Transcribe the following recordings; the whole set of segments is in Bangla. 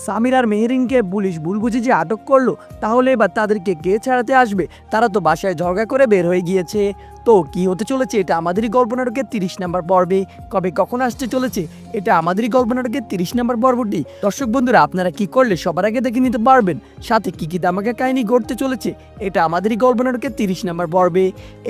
সামির আর মেহেরিনকে পুলিশ ভুল বুঝে যে আটক করলো, তাহলে এবার তাদেরকে কে ছাড়াতে আসবে? তারা তো বাসায় ঝগড়া করে বের হয়ে গিয়েছে। তো কি হতে চলেছে এটা আমাদেরই গল্প নাটকের 30 নম্বর পর্বে। কবে কখন আসতে চলেছে এটা আমাদেরই গল্প নাটকের 30 নম্বর পর্বটি। দর্শক বন্ধুরা, আপনারা কি করলে সবার আগে দেখে নিতে পারবেন, সাথে কি কি ধামাকা কাহিনী ঘটতে চলেছে এটা আমাদেরই গল্প নাটকের 30 নম্বর পর্বে।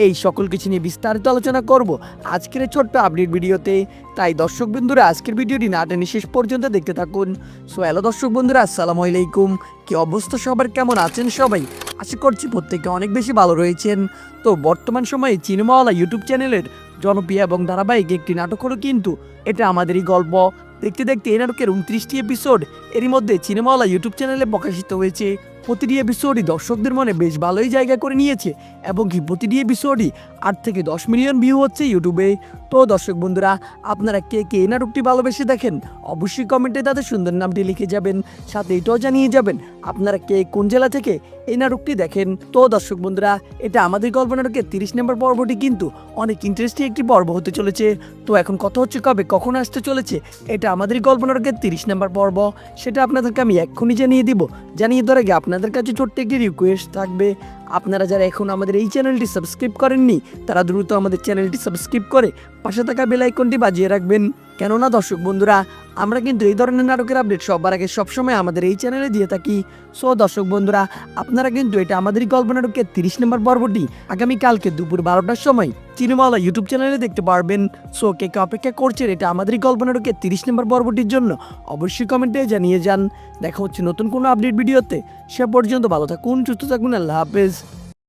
এই সকল কিছু নিয়ে বিস্তারিত আলোচনা করব আজকের এই ছোট্ট আপডেট ভিডিওতে। তাই দর্শক বন্ধুরা, আজকের ভিডিওটি না টেনে শেষ পর্যন্ত দেখতে থাকুন। সো হ্যালো দর্শক বন্ধুরা, আসসালামু আলাইকুম। কি অবস্থা সবার, কেমন আছেন সবাই? আশা করছি প্রত্যেকে অনেক বেশি ভালো রয়েছেন। তো বর্তমান সময়ে সিনেমাওয়ালা ইউটিউব চ্যানেলের জনপ্রিয় এবং ধারাবাহিক একটি নাটক হলো কিন্তু এটা আমাদেরই গল্প। দেখতে দেখতে এই নাটকের 29টি এপিসোড এরই মধ্যে সিনেমাওয়ালা ইউটিউব চ্যানেলে প্রকাশিত হয়েছে। প্রতিটি এপিসোডই দর্শকদের মনে বেশ ভালোই জায়গা করে নিয়েছে এবং কি প্রতিটি এপিসোডই 8 থেকে 10 মিলিয়ন ভিউ হচ্ছে ইউটিউবে। তো দর্শক বন্ধুরা, আপনারা কে কে এই নাটকটি ভালোবেসে দেখেন অবশ্যই কমেন্টে তাদের সুন্দর নামটি লিখে যাবেন, সাথে এটাও জানিয়ে যাবেন আপনারা কে কোন জেলা থেকে এই নাটকটি দেখেন। তো দর্শক বন্ধুরা, এটা আমাদের গল্প নাটকের 30 নম্বর পর্বটি কিন্তু অনেক ইন্টারেস্টিং একটি পর্ব হতে চলেছে। তো এখন কথা হচ্ছে কবে কখন আসতে চলেছে এটা আমাদের গল্প নাটকের 30 নম্বর পর্ব, সেটা আপনাদেরকে আমি এক্ষুনি জানিয়ে দিব। জানিয়ে দেওয়ার আগে আপনাদের কাছে ছোট্ট একটি রিকোয়েস্ট থাকবে, আপনারা যারা এখন আমাদের এই চ্যানেলটি সাবস্ক্রাইব করেননি তারা দ্রুত আমাদের চ্যানেলটি সাবস্ক্রাইব করে পাশে থাকা বেল আইকনটি বাজিয়ে রাখবেন। কেননা দর্শক বন্ধুরা, আমরা কিন্তু এই ধরনের নাটকের আপডেট সবার আগে সবসময় আমাদের এই চ্যানেলে দিয়ে থাকি। সো দর্শক বন্ধুরা, আপনারা কিন্তু এটা আমাদেরই গল্প নাটকের 30 নম্বর পর্বটি আগামীকালকে দুপুর 12টার সময় সিনেমাওয়ালা ইউটিউব চ্যানেলে দেখতে পারবেন। সো কে কে অপেক্ষা করছেন এটা আমাদেরই গল্প নাটকের 30 নম্বর পর্বটির জন্য অবশ্যই কমেন্টে জানিয়ে যান। দেখা হচ্ছে নতুন কোনো আপডেট ভিডিওতে। সে পর্যন্ত ভালো থাকুন, সুস্থ থাকুন, আল্লাহ হাফেজ।